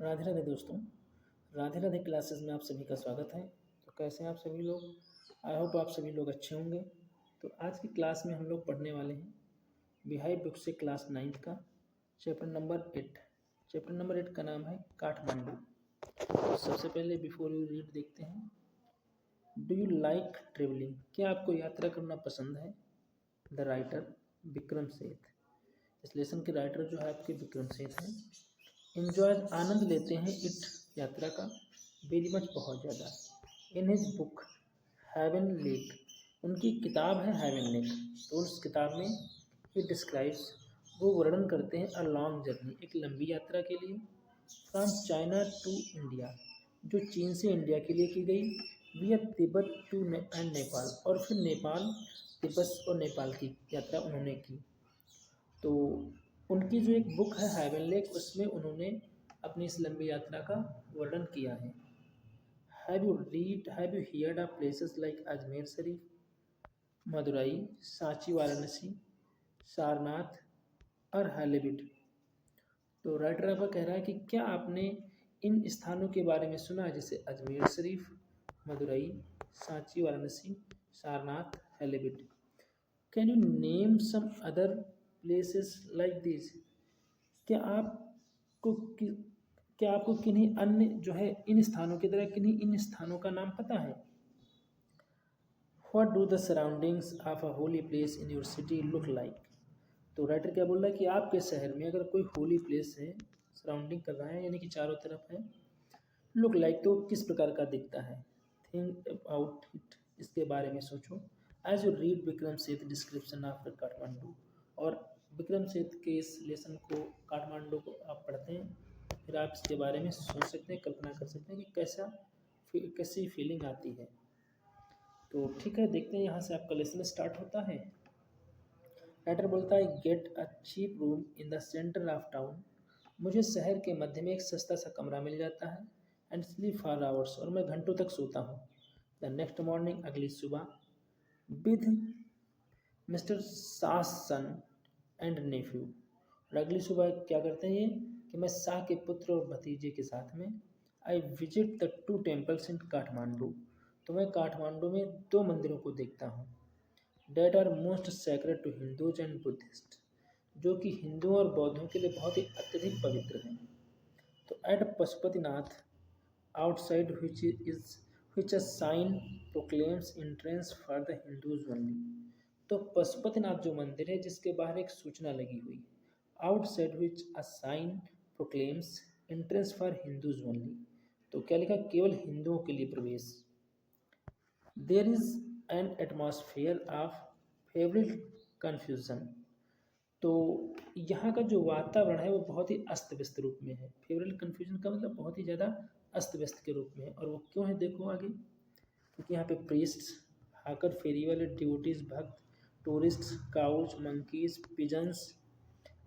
राधे राधे दोस्तों। राधे राधे क्लासेस में आप सभी का स्वागत है। तो कैसे हैं आप सभी लोग? आई होप आप सभी लोग अच्छे होंगे। तो आज की क्लास में हम लोग पढ़ने वाले हैं बिहाई बुक से क्लास 9th का चैप्टर नंबर 8। चैप्टर नंबर 8 का नाम है काठमांडू। तो सबसे पहले बिफोर यू रीड देखते हैं, डू यू लाइक ट्रेवलिंग? क्या आपको यात्रा करना पसंद है? The writer Vikram Seth. इस लेसन के राइटर जो है आपके विक्रम सेठ हैं। इंजॉय आनंद लेते हैं इट यात्रा का, वेरी मच बहुत ज़्यादा। In his book Heaven Lake, उनकी किताब है हेवन लेक। तो उस किताब में ही डिस्क्राइब्स, वो वर्णन करते हैं अ लॉन्ग जर्नी, एक लंबी यात्रा के लिए, फ्रॉम चाइना टू इंडिया, जो चीन से इंडिया के लिए की गई, विया तिब्बत टू एंड नेपाल, और फिर नेपाल, तिब्बत और नेपाल की यात्रा उन्होंने की। तो उनकी जो एक बुक है हेवन लेक, उसमें उन्होंने अपनी इस लंबी यात्रा का वर्णन किया है। Have you heard of places like Ajmer Sharif, Madurai, Sanchi, Varanasi, Sarnath और हैलीबिट? तो राइटर आपका कह रहा है कि क्या आपने इन स्थानों के बारे में सुना, जैसे Ajmer Sharif, Madurai, Sanchi, Varanasi, Sarnath, Halebid? Can you name some other places like this? क्या आपको कि, क्या आपको किन्हीं अन्य जो है इन स्थानों की तरह किन्हीं इन स्थानों का नाम पता है? What do the surroundings of a holy place in your city look like? तो राइटर क्या बोल रहा है कि आपके शहर में अगर कोई होली प्लेस है, सराउंडिंग कर रहा है यानी कि चारों तरफ है, लुक लाइक तो किस प्रकार का दिखता है? थिंक अबाउट इट, इसके बारे में सोचो। As you read Vikram Seth description of Kathmandu, और विक्रम सेठ के इस लेसन को, काठमांडू को आप पढ़ते हैं, फिर आप इसके बारे में सोच सकते हैं, कल्पना कर सकते हैं कि कैसी फीलिंग आती है। तो ठीक है, देखते हैं यहाँ से आपका लेसन स्टार्ट होता है। राइटर बोलता है, get a cheap room in the centre of town, मुझे शहर के मध्य में एक सस्ता सा कमरा मिल जाता है, एंड स्लीप फॉर आवर्स, और मैं घंटों तक सोता हूँ। द नेक्स्ट मॉर्निंग, अगली सुबह, विद मिस्टर सास सन एंड नेफ्यू, और अगली सुबह क्या करते हैं ये कि मैं शाह के पुत्र और भतीजे के साथ में, I visit the 2 temples in Kathmandu, तो मैं काठमांडू में 2 मंदिरों को देखता हूँ, that are most sacred to Hindus and Buddhist, जो कि हिंदुओं और बौद्धों के लिए बहुत ही अत्यधिक पवित्र हैं। तो at Pashupatinath outside which a sign proclaims entrance for the Hindus only, तो पशुपतिनाथ जो मंदिर है जिसके बाहर एक सूचना लगी हुई, outside which a sign proclaims entrance for Hindus only, तो क्या लिखा, केवल हिंदुओं के लिए प्रवेश। There is an atmosphere of favourite confusion, तो यहाँ का जो वातावरण है वो बहुत ही अस्त व्यस्त रूप में है। फेवरल कन्फ्यूजन का मतलब बहुत ही ज़्यादा अस्त व्यस्त के रूप में है। और वो क्यों है, देखो आगे, क्योंकि यहाँ पे प्रीस्ट्स, हाकर, फेरी वाले, डिवोटीज, भक्त, tourists, cows, monkeys, pigeons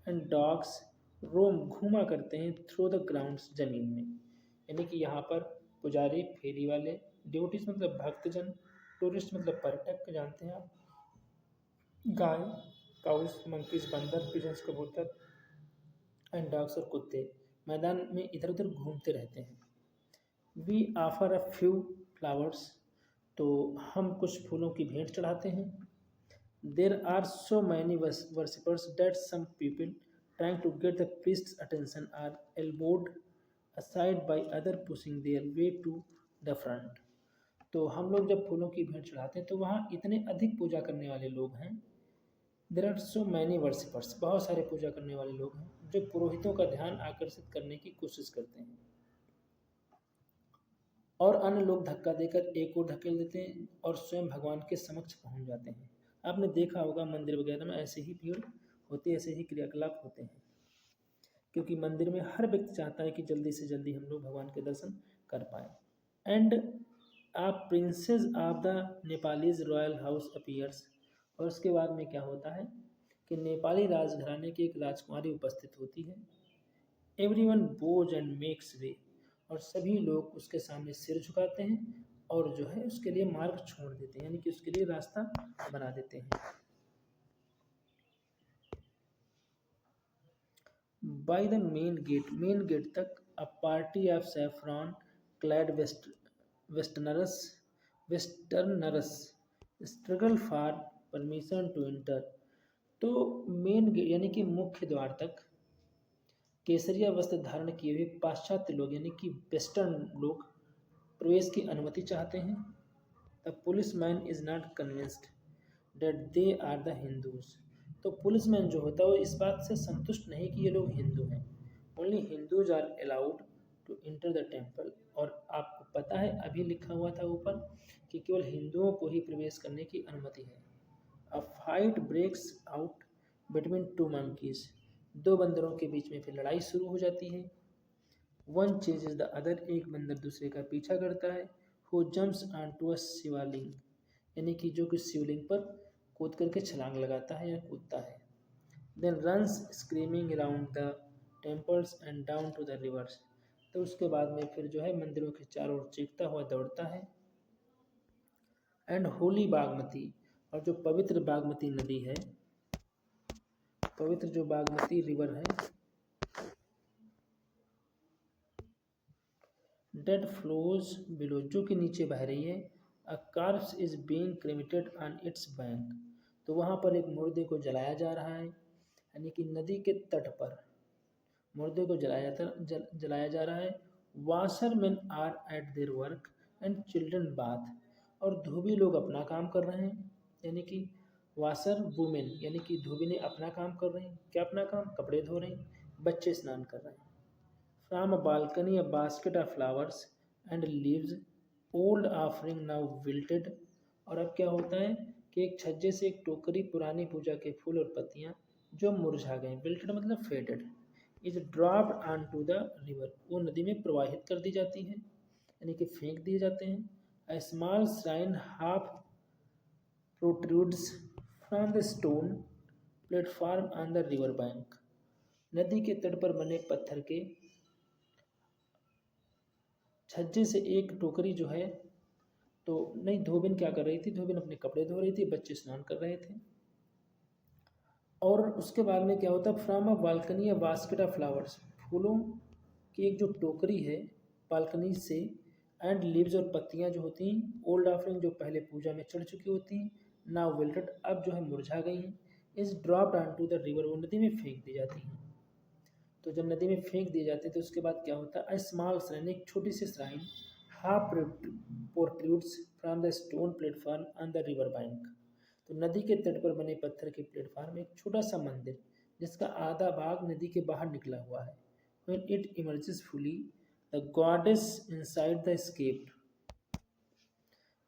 and dogs roam घूमा करते हैं थ्रू द ग्राउंड्स, जमीन में। यानी कि यहाँ पर पुजारी, फेरी वाले, डिवोटीज मतलब भक्तजन, टूरिस्ट मतलब पर्यटक, जानते हैं आप, गाय, काउस, मंकीज बंदर, पिजन्स कबूतर, एंड डॉग्स और कुत्ते मैदान में इधर उधर घूमते रहते हैं। We offer a few flowers, तो हम कुछ फूलों की भेंट चढ़ाते हैं। There are so many worshippers that some people trying to get the priest's attention are elbowed aside by other pushing their way to the front, तो हम लोग जब फूलों की भेंट चढ़ाते हैं तो वहाँ इतने अधिक पूजा करने वाले लोग हैं। There are so many worshippers, बहुत सारे पूजा करने वाले लोग हैं जो पुरोहितों का ध्यान आकर्षित करने की कोशिश करते हैं, और अन्य लोग धक्का देकर एक और धकेल देते हैं और स्वयं भगवान के समक्ष पहुंच जाते हैं। आपने देखा होगा मंदिर वगैरह में ऐसे ही भीड़ होती है, ऐसे ही क्रियाकलाप होते हैं, क्योंकि मंदिर में हर व्यक्ति चाहता है कि जल्दी से जल्दी हम लोग भगवान के दर्शन कर पाए। And a princess of the Nepalese royal house appears, और उसके बाद में क्या होता है कि नेपाली राजघराने की एक राजकुमारी उपस्थित होती है। एवरीवन बोज एंड मेक्स वे, और सभी लोग उसके सामने सिर झुकाते हैं और जो है उसके लिए मार्ग छोड़ देते हैं, यानी कि उसके लिए रास्ता बना देते हैं। बाय द मेन गेट तक a party of saffron clad westerners westerners struggle for permission to enter. तो मेन गेट यानी कि मुख्य द्वार तक केसरिया वस्त्र धारण किए हुए पाश्चात्य लोग यानी कि वेस्टर्न लोग प्रवेश की अनुमति चाहते हैं। The policeman is not convinced that they are the Hindus. तो पुलिसमैन जो होता है वो इस बात से संतुष्ट नहीं कि ये लोग हिंदू हैं। Only Hindus are allowed to enter the temple. और आपको पता है अभी लिखा हुआ था ऊपर कि केवल हिंदुओं को ही प्रवेश करने की अनुमति है। A fight breaks out between two monkeys. दो बंदरों के बीच में फिर लड़ाई शुरू हो जाती है। One chases the other. एक बंदर दूसरे का पीछा करता है। Who jumps on to a Shivaling यानी कि जो कि शिवलिंग पर कूद करके छलांग लगाता है या कूदता है। Then runs screaming around the temples and down to the rivers. तो उसके बाद में फिर जो है मंदिरों के चारों ओर चीखता हुआ दौड़ता है। And holy Bagmati. और जो पवित्र बागमती नदी है, पवित्र जो बागमती रिवर है, डेट फ्लोज बिलो जो कि नीचे बह रही है। A corpse is being cremated on its bank. तो वहाँ पर एक मुर्दे को जलाया जा रहा है यानी कि नदी के तट पर मुर्दे को जलाया जा रहा है। Washermen are at their work and children bath. और धोबी लोग अपना काम कर रहे हैं यानी कि वाशर वुमेन यानी कि धोबी ने अपना काम कर रहे हैं। क्या अपना काम? कपड़े धो रहे हैं, बच्चे स्नान कर रहे हैं। From a balcony a basket of flowers and leaves old offering now wilted. और अब क्या होता है कि एक छज्जे से एक टोकरी पुरानी पूजा के फूल और पत्तियां जो मुरझा गए, विल्टेड मतलब faded, is dropped on to the river. वो नदी में प्रवाहित कर दी जाती है यानी कि फेंक दिए जाते हैं। A small shrine half protrudes from the stone platform on the river bank. नदी के तट पर बने पत्थर के छज्जे से एक टोकरी जो है, तो नहीं, धोबिन क्या कर रही थी? धोबिन अपने कपड़े धो रही थी, बच्चे स्नान कर रहे थे। और उसके बाद में क्या होता है? From a balcony a basket of flowers. फूलों की एक जो टोकरी है बालकनी से, एंड लीव्स और पत्तियां जो होती हैं, ओल्ड ऑफरिंग जो पहले पूजा में चढ़ चुकी होती हैं, नाउ विल्टेड अब जो है मुरझा गई हैं, is dropped on to the river वो नदी में फेंक दी जाती हैं। तो जब नदी में फेंक दिए जाते हैं तो उसके बाद क्या होता है? अ स्मॉल श्राइन एक छोटी सी shrine half protrudes from the stone platform on the river bank. तो नदी के तट पर बने पत्थर के प्लेटफॉर्म में एक छोटा सा मंदिर जिसका आधा भाग नदी के बाहर निकला हुआ है। When it emerges fully, the goddess inside the escaped।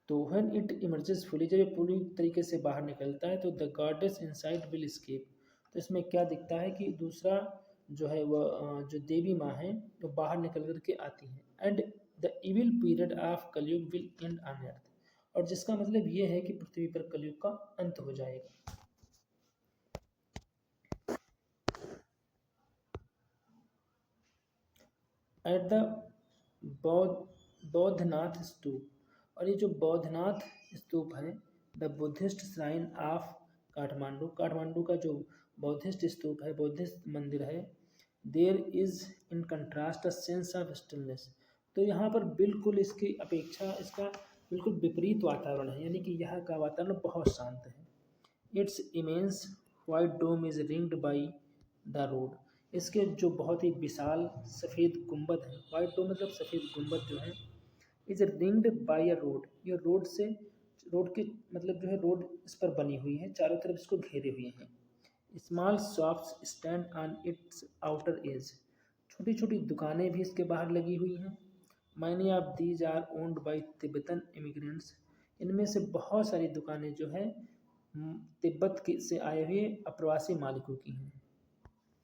तो when it emerges fully जब ये पूरी तरीके से बाहर निकलता है तो the goddess inside will escape। तो इसमें क्या दिखता है कि दूसरा जो है वह जो देवी माँ है वो बाहर निकल करके आती है। And the evil period of कलयुग विल एंड ऑन अर्थ। और जिसका मतलब ये है कि पृथ्वी पर कलयुग का अंत हो जाएगा। At the Boudhanath stupa. और ये जो बौद्धनाथ स्तूप है, the Buddhist shrine of Kathmandu, Kathmandu का जो बौद्धिस्ट स्तूप है, बौद्धिस्ट मंदिर है, there is in contrast a sense of stillness. तो यहाँ पर बिल्कुल इसकी अपेक्षा इसका बिल्कुल विपरीत वातावरण है यानी कि यहाँ का वातावरण बहुत शांत है। Its immense white dome is ringed by the road. इसके जो बहुत ही विशाल सफ़ेद गुंबद है, वाइट डोम मतलब सफ़ेद गुंबद जो है, is ringed by a road. ये रोड से, रोड के मतलब जो है रोड इस पर बनी हुई है, चारों तरफ इसको घेरे हुए हैं। Small shops stand on its outer edge. छोटी छोटी दुकानें भी इसके बाहर लगी हुई हैं। Many of these are owned by Tibetan immigrants. इनमें से बहुत सारी दुकानें जो है तिब्बत से आए हुए अप्रवासी मालिकों की हैं।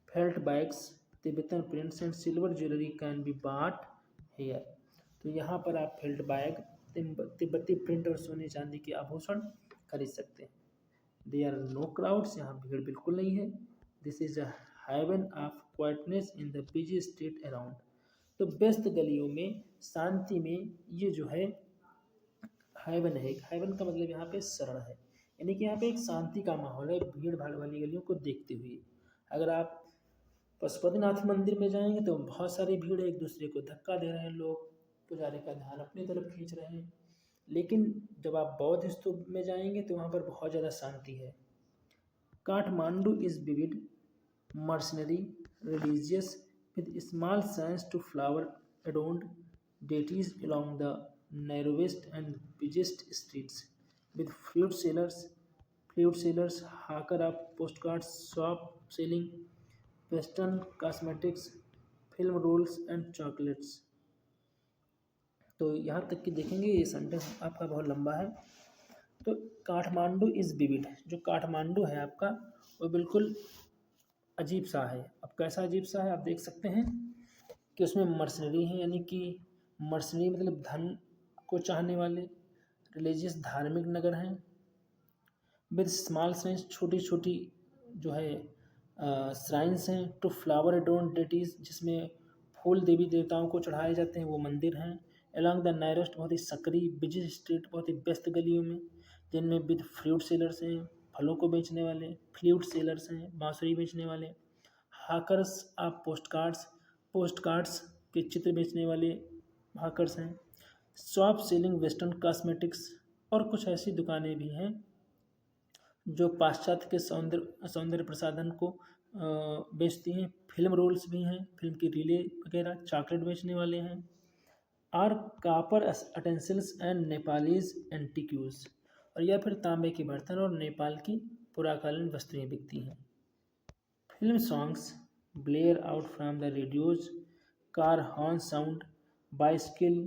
Felt bags, Tibetan prints and silver jewellery can be bought here. तो यहाँ पर आप फेल्ट बैग, तिब्बती प्रिंट और सोने चांदी के आभूषण खरीद सकते हैं। देयर आर नो क्राउड्स, यहाँ भीड़ बिल्कुल नहीं है। This is a haven of quietness in the busy street around. तो व्यस्त गलियों में शांति में ये जो है हेवन है। हेवन का मतलब यहाँ पे शरण है यानी कि यहाँ पे एक शांति का माहौल है भीड़ भाड़ वाली गलियों को देखते हुए। अगर आप पशुपतिनाथ मंदिर में जाएंगे तो बहुत सारी भीड़ है, एक दूसरे को धक्का दे रहे हैं लोग, पुजारी का ध्यान अपनी तरफ खींच रहे हैं। लेकिन जब आप बौद्ध स्तूप में जाएंगे तो वहाँ पर बहुत ज़्यादा शांति है। Kathmandu is vivid, mercenary, religious, with small shrines to flower adorned deities along the narrowest and busiest streets, with fruit sellers, hawker of postcards, shop selling western cosmetics, film rolls and chocolates। तो यहाँ तक कि देखेंगे ये sentence आपका बहुत लंबा है। तो काठमांडू इज़ विविड, जो काठमांडू है आपका वो बिल्कुल अजीब सा है। अब कैसा अजीब सा है आप देख सकते हैं कि उसमें मर्सनरी है, यानी कि मर्सनरी मतलब धन को चाहने वाले, रिलीजियस धार्मिक नगर हैं, विद स्मॉल श्राइन्स छोटी छोटी जो है श्राइन्स हैं, टू फ्लावर एडोर्न्ड डेटीज जिसमें फूल देवी देवताओं को चढ़ाए जाते हैं वो मंदिर हैं, अलॉन्ग द नायरेस्ट बहुत ही सकरी बिजी स्ट्रीट बहुत ही व्यस्त गलियों में, जिनमें विद फ्रूट सेलर्स हैं फलों को बेचने वाले, फ्लूट सेलर्स हैं बांसुरी बेचने वाले, हाकर्स ऑफ पोस्ट कार्ड्स के चित्र बेचने वाले हाकर्स हैं, शॉप सेलिंग वेस्टर्न कॉस्मेटिक्स, और कुछ ऐसी दुकानें भी हैं जो पाश्चात्य के सौंदर्य प्रसाधन को बेचती हैं, फिल्म रोल्स भी हैं, फिल्म की रीलें वगैरह, चॉकलेट बेचने वाले हैं, और कापर अटेंसिल्स एंड नेपालीज एंटिक्यूज, और या फिर तांबे के बर्तन और नेपाल की पुराकालीन वस्तुएं बिकती हैं। Film songs blare out from the radios, car horn sound, bicycle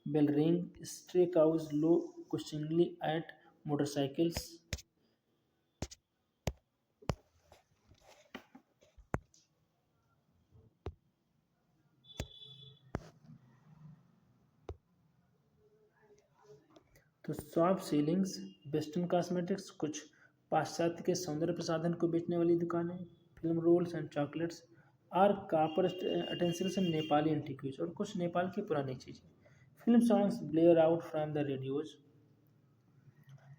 bell ring, stray cows low questioningly at motorcycles. तो शॉप सीलिंग्स वेस्टर्न कॉस्मेटिक्स कुछ पाश्चात्य के सौंदर्य प्रसाधन को बेचने वाली दुकानें, फिल्म रोल्स एंड चॉकलेट्स, और copper utensils and Nepali antiques, और कुछ नेपाल की पुरानी चीज़ें। Film songs blare out from the radios,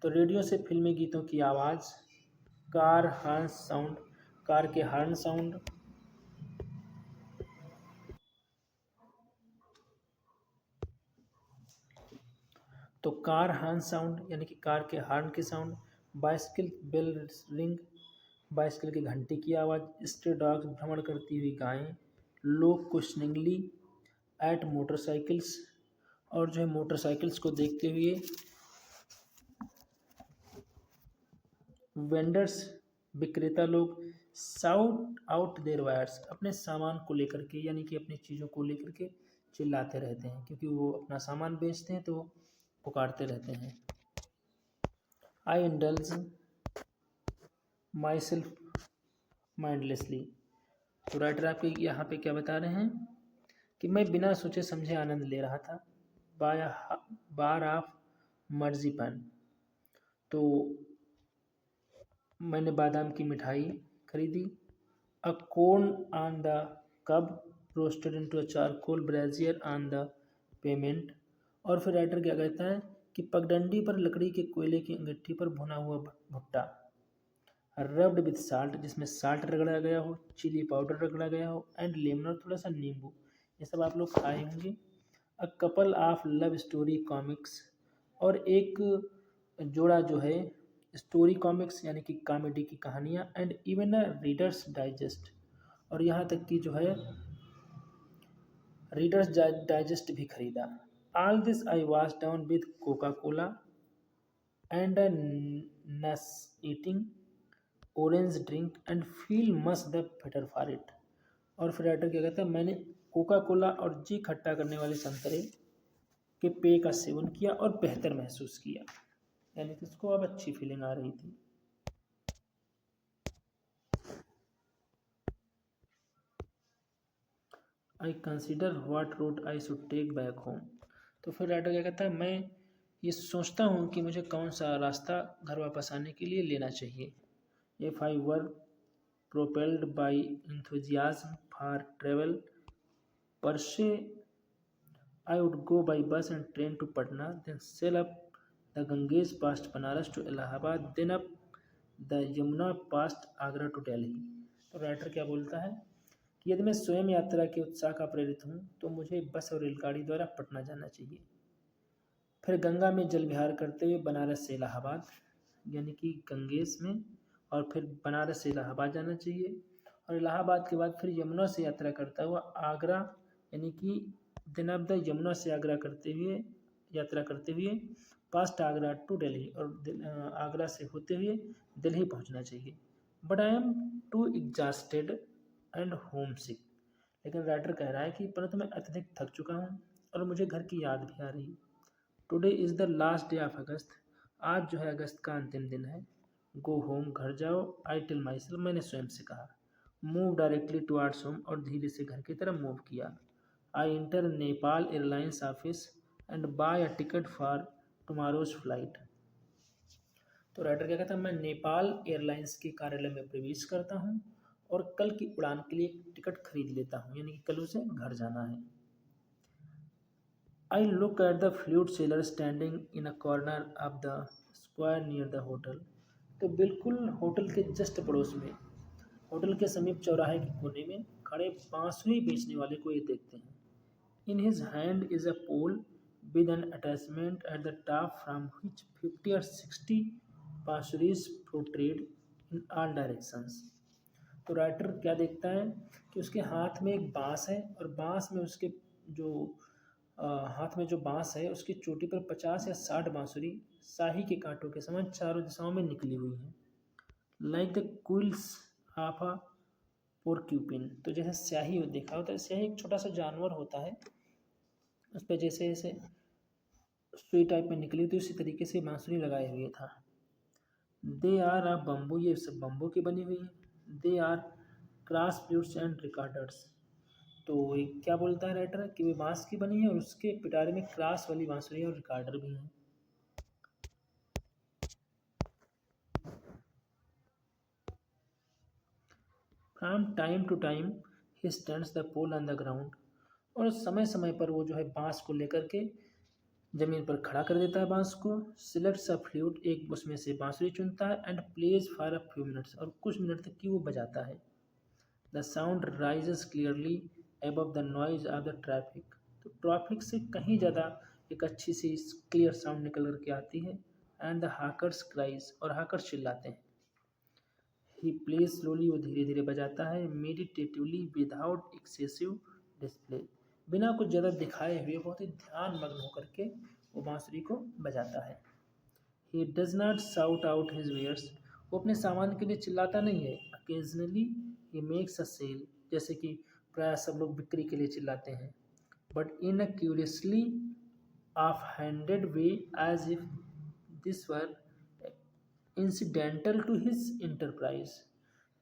तो रेडियो से फिल्मी गीतों की आवाज़, कार हॉर्न साउंड, कार के हॉर्न साउंड, तो कार हॉर्न साउंड यानी कि कार के हॉर्न की sound, bicycle bell ring bicycle की घंटी की आवाज़, स्ट्रे डॉग्स भ्रमण करती हुई गायें, लोग क्वेश्चनिंगली एट मोटरसाइकिल्स, और जो है मोटरसाइकिल्स को देखते हुए वेंडर्स विक्रेता लोग, साउट आउट देयर वायर्स अपने सामान को लेकर के यानी कि अपनी चीज़ों को लेकर के चिल्लाते रहते हैं, क्योंकि वो अपना सामान बेचते हैं तो पुकारते रहते हैं। I indulge my self mindlessly, तो राइटर आपके यहाँ पे क्या बता रहे हैं कि मैं बिना सोचे समझे आनंद ले रहा था। बार ऑफ मर्जीपान, तो मैंने बादाम की मिठाई खरीदी। A corn on the cob roasted into a charcoal brazier on the pavement, और फिर राइटर क्या कहता है कि पगडंडी पर लकड़ी के कोयले की अंगीठी पर भुना हुआ भुट्टा, रब्ड विथ साल्ट जिसमें साल्ट रगड़ा गया हो, चिली पाउडर रगड़ा गया हो, एंड लेमन और थोड़ा सा नींबू, ये सब आप लोग खाए होंगे। A couple of love story comics, और एक जोड़ा जो है स्टोरी कॉमिक्स यानी कि कॉमेडी की कहानियाँ, and even a readers digest, और यहाँ तक कि जो है रीडर्स डाइजेस्ट भी खरीदा। All this I wash down with Coca Cola and a nauseating orange drink and feel much the better for it, और फिर राइटर क्या कहता है मैंने कोका कोला और जी खट्टा करने वाले संतरे के पेय का सेवन किया और बेहतर महसूस किया, यानी कि उसको अब अच्छी फीलिंग आ रही थी। I consider what route I should take back home, तो फिर राइटर क्या कहता है मैं ये सोचता हूँ कि मुझे कौन सा रास्ता घर वापस आने के लिए लेना चाहिए। If I were propelled by enthusiasm for travel per se I would go by bus and train to Patna, then sail up the Ganges past Banaras to Allahabad, then up the Yamuna past Agra to Delhi. तो राइटर क्या बोलता है कि यदि मैं स्वयं यात्रा के उत्साह का प्रेरित हूँ तो मुझे बस और रेलगाड़ी द्वारा पटना जाना चाहिए, फिर गंगा में जल विहार करते हुए बनारस से इलाहाबाद, यानी कि गंगेश में, और फिर बनारस से इलाहाबाद जाना चाहिए, और इलाहाबाद के बाद फिर यमुना से यात्रा करता हुआ आगरा, यानी कि दिन ऑफ द यमुना से आगरा करते हुए यात्रा करते हुए पास्ट आगरा टू दिल्ली, और आगरा से होते हुए दिल्ली पहुंचना चाहिए। But I am too exhausted and homesick, लेकिन राइटर कह रहा है कि परंतु मैं अत्यधिक थक चुका हूँ और मुझे घर की याद भी आ रही। Today is the last day of अगस्त, आज जो है अगस्त का अंतिम दिन है। गो होम, घर जाओ, आई टेल माई सेल्फ, मैंने स्वयं से कहा। मूव डायरेक्टली टुवार्ड्स होम, और धीरे से घर की तरफ मूव किया। I enter Nepal Airlines office and buy a ticket for tomorrow's flight. तो राइटर क्या कहता है, मैं नेपाल एयरलाइंस के कार्यालय में प्रवेश करता हूँ और कल की उड़ान के लिए एक टिकट खरीद लेता हूँ, यानी कि कल उसे घर जाना है। I look at the flute seller standing in a corner of the square near the hotel. तो बिल्कुल होटल के जस्ट पड़ोस में, होटल के समीप चौराहे के कोने में खड़े बांसुरी बेचने वाले को ये देखते हैं। In his hand is a pole with an attachment at the top from which 50 or 60 बांसुरीज protrude in all directions. तो राइटर क्या देखता है कि उसके हाथ में एक बांस है, और बांस में उसके जो हाथ में जो बांस है उसकी चोटी पर 50 या 60 बांसुरी शाही के कांटों के समान चारों दिशाओं में निकली हुई हैं। Like the quills of a porcupine, तो जैसे स्याही देखा होता है, स्याही एक छोटा सा जानवर होता है, उस पर जैसे जैसे सुई टाइप में निकली थी उसी तरीके से बांसुरी लगाए हुए था। दे आर अ बम्बू, ये सब बम्बू की बनी हुई है। They are cross flutes and recorders, तो ये क्या बोलता है राइटर कि वे बांस की बनी है और उसके पिटारे में क्रास वाली बांसुरी और रिकॉर्डर भी हैं। From time to time he stands the pole on the ground, और समय समय पर वो जो है बांस को लेकर के जमीन पर खड़ा कर देता है बांस को। सिलेक्ट्स अ फ्लूट, एक उसमें से बांसुरी चुनता है, and plays for a few minutes, और कुछ मिनट तक की वो बजाता है। The sound rises clearly above the noise of the traffic, तो ट्रैफिक से कहीं ज़्यादा एक अच्छी सी क्लियर साउंड निकल करके आती है। एंड द हाकर्स क्राइज, और हाकर्स चिल्लाते हैं। ही प्लेज स्लोली, वो धीरे धीरे बजाता है। मेडिटेटिवली विदाउट एक्सेसिव डिस्प्ले, बिना कुछ ज़्यादा दिखाए हुए बहुत ही ध्यान मग्न होकर के वो बांसुरी को बजाता है। He does not shout out his wares, वो अपने सामान के लिए चिल्लाता नहीं है। Occasionally he makes a sale, जैसे कि प्राय सब लोग बिक्री के लिए चिल्लाते हैं, but in a curiously off handed way, as if this were incidental to his enterprise.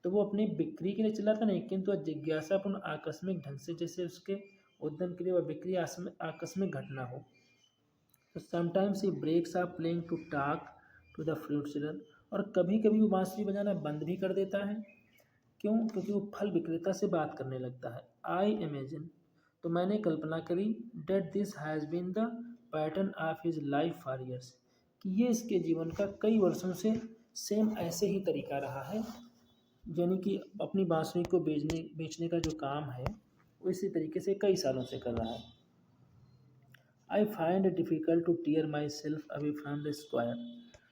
तो वो अपनी बिक्री के लिए चिल्लाता नहीं, किंतु जिज्ञासापूर्ण आकस्मिक ढंग से, जैसे उसके उद्यम के लिए वह बिक्री आकस्मिक घटना हो। तो sometimes he breaks are playing to talk to the fruit seller, और कभी कभी वो बांसुरी बजाना बंद भी कर देता है। क्यों? क्योंकि वो फल विक्रेता से बात करने लगता है। आई इमेजिन, तो मैंने कल्पना करी, that this has been the pattern of his life for years, कि ये इसके जीवन का कई वर्षों से सेम ऐसे ही तरीका रहा है, यानी कि अपनी बांसुरी को बेचने का जो काम है वो इसी तरीके से कई सालों से कर रहा है। I find it difficult to tear myself away from the square,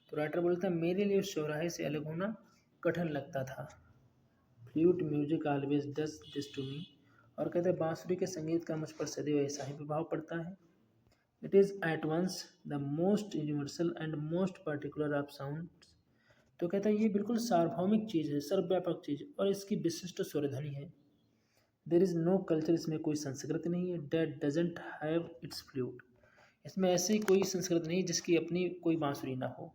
तो राइटर बोलता है मेरे लिए उस चौराहे से अलग होना कठिन लगता था। Flute music always does this to me, और कहते हैं बांसुरी के संगीत का मुझ पर सदैव ऐसा ही प्रभाव पड़ता है। It is at once the most universal and most particular of sound, तो कहता है ये बिल्कुल सार्वभौमिक चीज़ है, सर्वव्यापक चीज़, और इसकी विशिष्ट स्वरध्वनि है। देर इज़ नो कल्चर, इसमें कोई संस्कृति नहीं है। That doesn't have its flute, इसमें ऐसी कोई संस्कृति नहीं जिसकी अपनी कोई बांसुरी ना हो।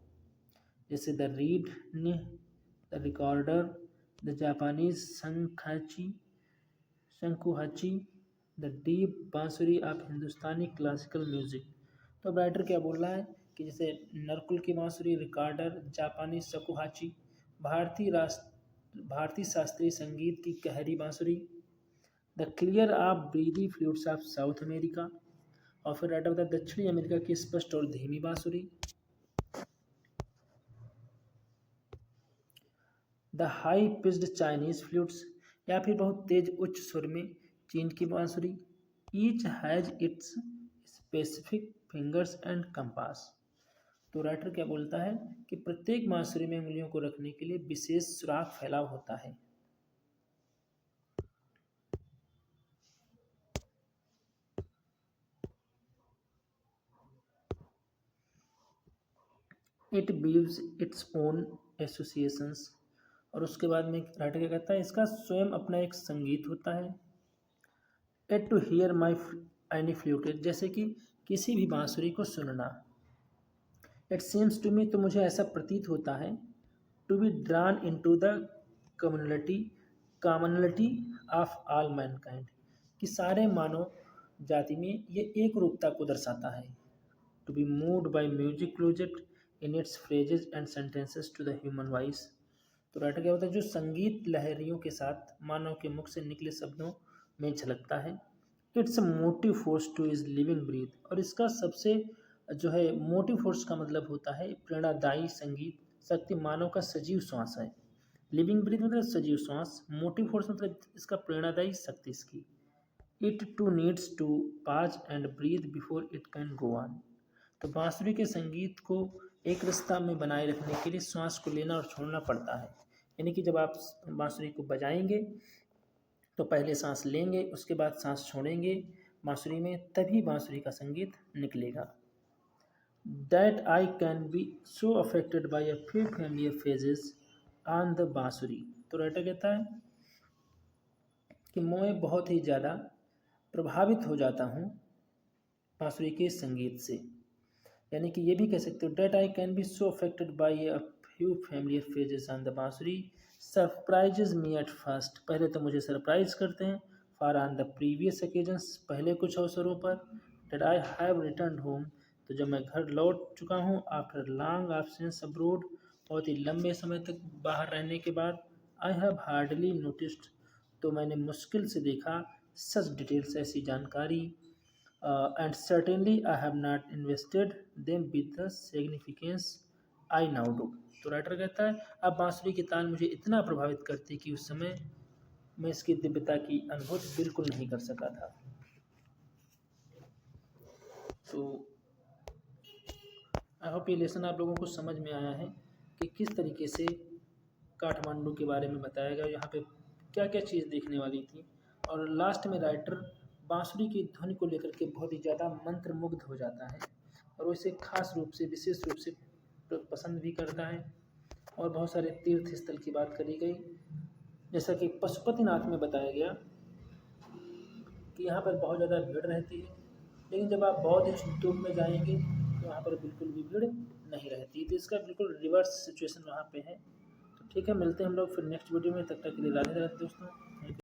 जैसे द रीड नि, the recorder, the Japanese shakuhachi, the deep bansuri of Hindustani classical music. तो राइटर क्या बोल रहा है कि जैसे नरकुल की बांसुरी, रिकॉर्डर, जापानी शकुहाची, भारतीय शास्त्रीय संगीत की गहरी बांसुरी, the clear of breathy flutes of South America, और फिर राइटर बताया दक्षिणी अमेरिका की स्पष्ट और धीमी बांसुरी, the high pitched Chinese flutes, या फिर बहुत तेज उच्च स्वर में चीन की बांसुरी। Each has its specific fingers and compass. तो राइटर क्या बोलता है कि प्रत्येक बांसुरी में उंगलियों को रखने के लिए विशेष सुराख फैलाव होता है। It weaves its own associations. और उसके बाद में राइटर क्या कहता है, इसका स्वयं अपना एक संगीत होता है। At to hear my any fluted, जैसे कि किसी भी बांसुरी को सुनना। इट सीम्स टू मी, तो मुझे ऐसा प्रतीत होता है, to be drawn into the community commonality of all mankind, कि सारे मानव जाति में ये एक रूपता को दर्शाता है। To be moved by music project in its phrases and sentences to the human voice. तो राइटर क्या होता है, जो संगीत लहरियों के साथ मानव के मुख से निकले शब्दों में झलकता है। Its motive force to is living breath, और इसका सबसे जो है मोटिव फोर्स का मतलब होता है प्रेरणादायी संगीत शक्ति मानव का सजीव श्वास है। लिविंग ब्रीथ मतलब सजीव श्वास, मोटिव फोर्स मतलब इसका प्रेरणादायी शक्ति इसकी। It to needs to pause and breath before it can go on. तो बांसुरी के संगीत को एक रास्ता में बनाए रखने के लिए श्वास को लेना और छोड़ना पड़ता है। यानी कि जब आप बांसुरी को बजाएंगे तो पहले सांस लेंगे, उसके बाद सांस छोड़ेंगे बांसुरी में, तभी बांसुरी का संगीत निकलेगा। That I can be so affected by a few familiar phases on the बांसुरी। तो राइटर कहता है कि मैं बहुत ही ज़्यादा प्रभावित हो जाता हूँ बांसुरी के संगीत से। यानी कि ये भी कह सकते हो, that I can be so affected by a few familiar phases on the bansuri surprises me at first, पहले तो मुझे सरप्राइज करते हैं। For on the previous occasions, पहले कुछ अवसरों पर। That I have return home, तो जब मैं घर लौट चुका हूँ। आफ्टर लॉन्ग एब्सेंस अब्रोड, बहुत ही लंबे समय तक बाहर रहने के बाद। आई हैव हार्डली नोटिस्ड, तो मैंने मुश्किल से देखा। सच डिटेल्स, ऐसी जानकारी। And certainly I have not invested them with the significance I now do। तो राइटर कहता है अब बांसुरी की ताल मुझे इतना प्रभावित करती कि उस समय मैं इसकी दिव्यता की अनुभूति बिल्कुल नहीं कर सका था। तो आई होप ये लेसन आप लोगों को समझ में आया है कि किस तरीके से काठमांडू के बारे में बताया गया, यहाँ पे क्या क्या चीज़ देखने वाली थी। और लास्ट में राइटर बांसुरी की ध्वनि को लेकर के बहुत ही ज़्यादा मंत्रमुग्ध हो जाता है और वो इसे खास रूप से विशेष रूप से पसंद भी करता है। और बहुत सारे तीर्थ स्थल की बात करी गई, जैसा कि पशुपतिनाथ में बताया गया कि यहाँ पर बहुत ज़्यादा भीड़ रहती है, लेकिन जब आप बौद्ध स्तूप में जाएंगे तो वहाँ पर बिल्कुल भी भीड़ नहीं रहती। तो इसका बिल्कुल रिवर्स सिचुएशन वहाँ पे है। तो ठीक है, मिलते हैं हम लोग फिर नेक्स्ट वीडियो में, तब तक के लिए राधे राधे दोस्तों।